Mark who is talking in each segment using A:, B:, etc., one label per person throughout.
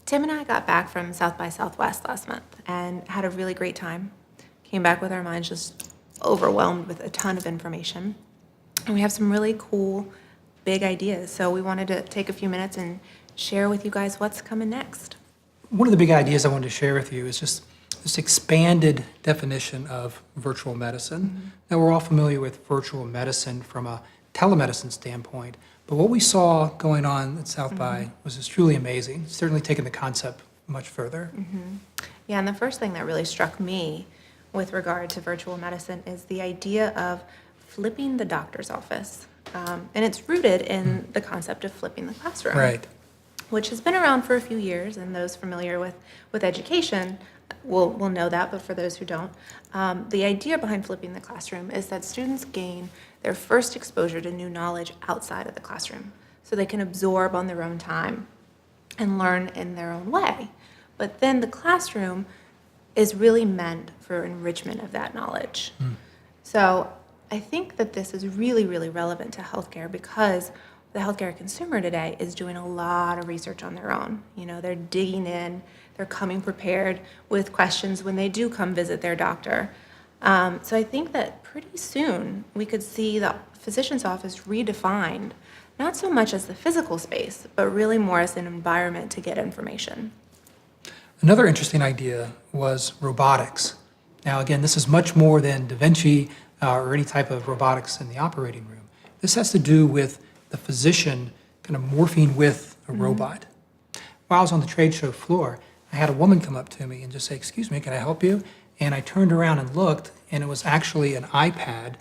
A: Tim and I got back from South by Southwest last month and had a really great time. Came back with our minds just overwhelmed with a ton of information. And we have some really cool, big ideas. So we wanted to take a few minutes and share with you guys what's coming next.
B: One of the big ideas I wanted to share with you is just this expanded definition of virtual medicine.
A: Mm-hmm.
B: Now, we're all familiar with virtual medicine from a telemedicine standpoint, but what we saw going on at South by was just truly amazing. Certainly taking the concept much further.
A: Yeah, and the first thing that really struck me with regard to virtual medicine is the idea of flipping the doctor's office. And it's rooted in the concept of flipping the classroom.
B: Right.
A: Which has been around for a few years, and those familiar with education will know that, but for those who don't, the idea behind flipping the classroom is that students gain their first exposure to new knowledge outside of the classroom, so they can absorb on their own time and learn in their own way. But then the classroom is really meant for enrichment of that knowledge. So I think that this is really, really relevant to healthcare because the healthcare consumer today is doing a lot of research on their own. You know, they're digging in, they're coming prepared with questions when they do come visit their doctor. So I think that pretty soon we could see the physician's office redefined, not so much as the physical space, but really more as an environment to get information.
B: Another interesting idea was robotics. Now, again, this is much more than Da Vinci or any type of robotics in the operating room. This has to do with the physician kind of morphing with a robot. While I was on the trade show floor, I had a woman come up to me and just say, "Excuse me, can I help you?" And I turned around and looked, and it was actually an iPad,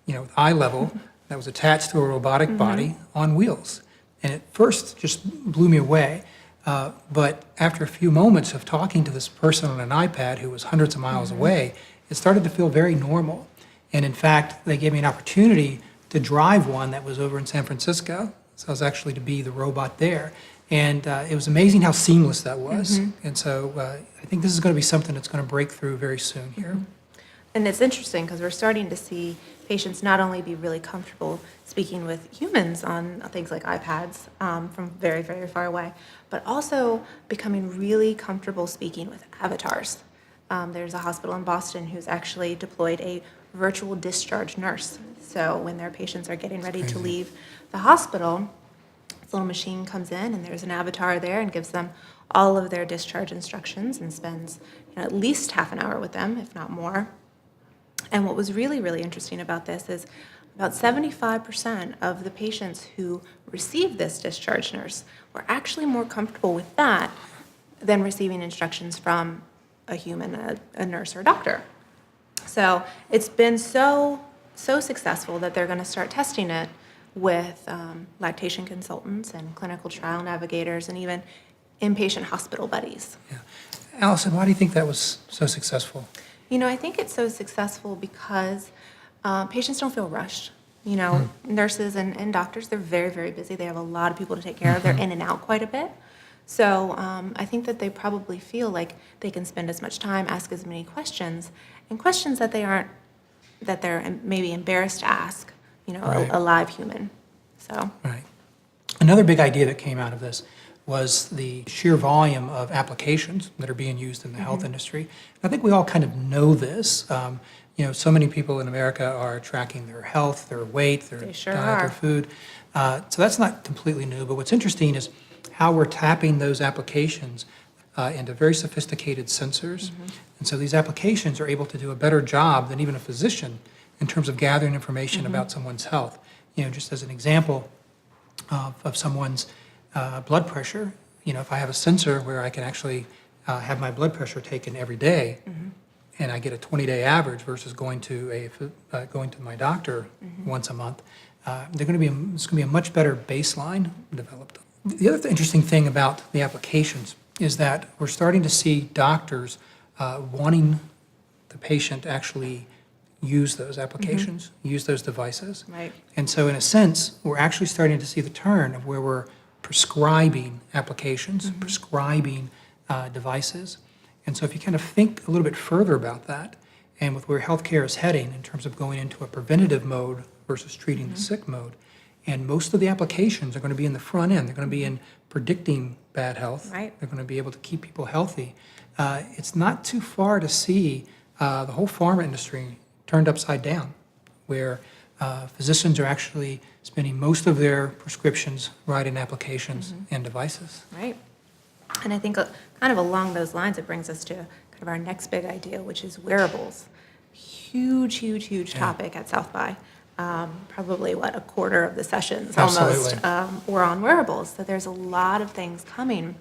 B: with eye level, that was attached to a robotic body on wheels. And at first just blew me away. But after a few moments of talking to this person on an iPad who was hundreds of miles away, it started to feel very normal. And in fact, they gave me an opportunity to drive one that was over in San Francisco. So I was actually to be the robot there. And it was amazing how seamless that was. And so I think this is going to be something that's going to break through very soon here.
A: And it's interesting because we're starting to see patients not only be really comfortable speaking with humans on things like iPads from very, very far away, but also becoming really comfortable speaking with avatars. There's a hospital in Boston who's actually deployed a virtual discharge nurse. So when their patients are getting ready to leave the hospital, this little machine comes in and there's an avatar there and gives them all of their discharge instructions and spends at least half an hour with them, if not more. And what was really, really interesting about this is about 75% of the patients who received this discharge nurse were actually more comfortable with that than receiving instructions from a human, a nurse or a doctor. So it's been so successful that they're going to start testing it with lactation consultants and clinical trial navigators and even inpatient hospital buddies.
B: Yeah. Allison, why do you think that was so successful?
A: I think it's so successful because patients don't feel rushed. Nurses and doctors, they're very, very busy. They have a lot of people to take care of. They're in and out quite a bit. So I think that they probably feel like they can spend as much time, ask as many questions, and questions that they're maybe embarrassed to ask,
B: Right.
A: a live human. So.
B: Right. Another big idea that came out of this was the sheer volume of applications that are being used in the health industry. And I think we all kind of know this. So many people in America are tracking their health, their weight, their
A: They sure
B: diet,
A: are.
B: their food. So that's not completely new, but what's interesting is how we're tapping those applications into very sophisticated sensors. And so these applications are able to do a better job than even a physician in terms of gathering information about someone's health. Just as an example of someone's blood pressure, if I have a sensor where I can actually have my blood pressure taken every day, and I get a 20-day average versus going to my doctor once a month, it's going to be a much better baseline developed. The other interesting thing about the applications is that we're starting to see doctors wanting the patient to actually use those applications, use those devices.
A: Right.
B: And so in a sense, we're actually starting to see the turn of where we're prescribing applications, prescribing devices. And so if you kind of think a little bit further about that, and with where healthcare is heading in terms of going into a preventative mode versus treating the sick mode, And most of the applications are going to be in the front end. They're going to be in predicting bad health.
A: Right.
B: They're going to be able to keep people healthy. It's not too far to see the whole pharma industry turned upside down, where physicians are actually spending most of their prescriptions writing applications and devices.
A: Right. And I think kind of along those lines, it brings us to kind of our next big idea, which is wearables. Huge topic at South by. Probably, a quarter of the sessions
B: Absolutely.
A: almost were on wearables. So there's a lot of things coming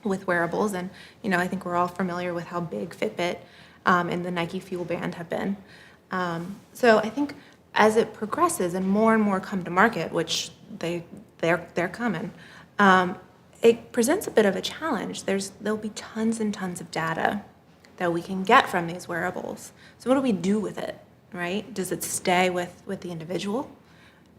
A: with wearables. And, I think we're all familiar with how big Fitbit and the Nike Fuel Band have been. So I think as it progresses and more come to market, which they're coming, it presents a bit of a challenge. There'll be tons and tons of data that we can get from these wearables. So what do we do with it, right? Does it stay with the individual?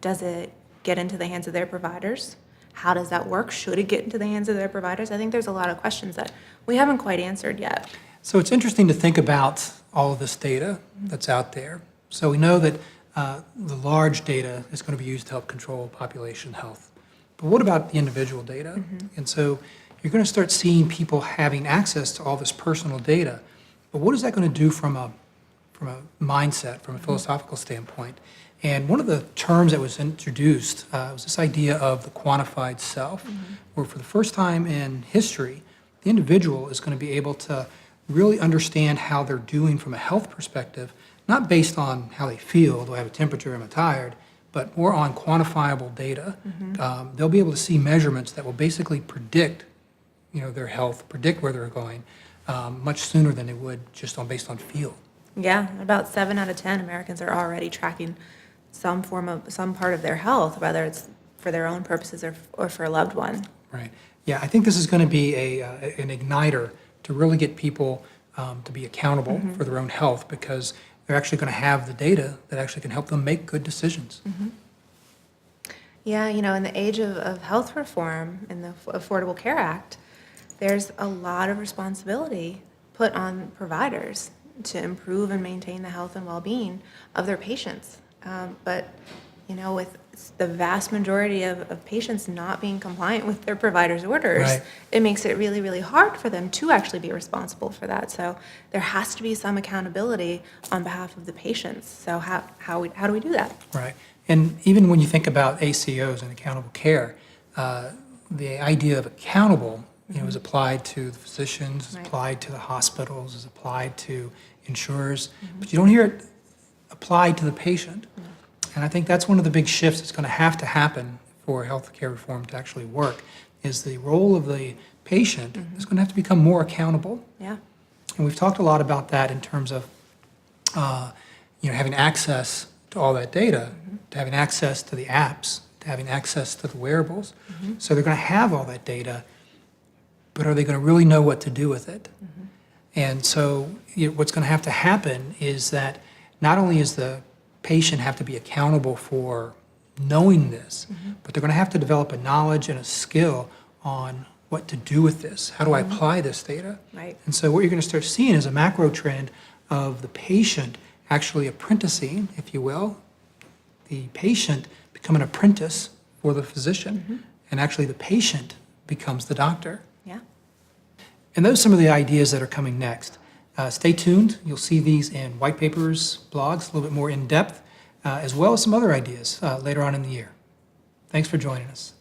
A: Does it get into the hands of their providers? How does that work? Should it get into the hands of their providers? I think there's a lot of questions that we haven't quite answered yet.
B: So it's interesting to think about all of this data that's out there. So we know that the large data is going to be used to help control population health. But what about the individual data? And so you're going to start seeing people having access to all this personal data. But what is that going to do from a mindset, from a philosophical standpoint? And one of the terms that was introduced was this idea of the quantified self, where for the first time in history, the individual is going to be able to really understand how they're doing from a health perspective, not based on how they feel, do I have a temperature, am I tired, but more on quantifiable data. They'll be able to see measurements that will basically predict, their health, predict where they're going, much sooner than they would just based on feel.
A: Yeah, about 7 out of 10 Americans are already tracking some part of their health, whether it's for their own purposes or for a loved one.
B: Right. Yeah, I think this is going to be an igniter to really get people to be accountable for their own health, because they're actually going to have the data that actually can help them make good decisions.
A: Yeah, in the age of health reform and the Affordable Care Act, there's a lot of responsibility put on providers to improve and maintain the health and well-being of their patients. But, with the vast majority of patients not being compliant with their provider's orders,
B: Right.
A: it makes it really, really hard for them to actually be responsible for that. So there has to be some accountability on behalf of the patients. So how do we do that?
B: Right. And even when you think about ACOs and accountable care, the idea of accountable, is applied to the physicians, is
A: Right.
B: applied to the hospitals, is applied to insurers, but you don't hear it applied to the patient. And I think that's one of the big shifts that's going to happen for healthcare reform to actually work, is the role of the patient is going to have to become more accountable.
A: Yeah.
B: And we've talked a lot about that in terms of, having access to all that data, to having access to the apps, to having access to the wearables. So they're going to have all that data, but are they going to really know what to do with it? And so what's going to have to happen is that not only is the patient have to be accountable for knowing this, but they're going to have to develop a knowledge and a skill on what to do with this. How do I apply this data?
A: Right.
B: And so what you're going to start seeing is a macro trend of the patient actually apprenticing, if you will, the patient become an apprentice for the physician, and actually the patient becomes the doctor.
A: Yeah.
B: And those are some of the ideas that are coming next. Stay tuned. You'll see these in white papers, blogs, a little bit more in depth, as well as some other ideas later on in the year. Thanks for joining us.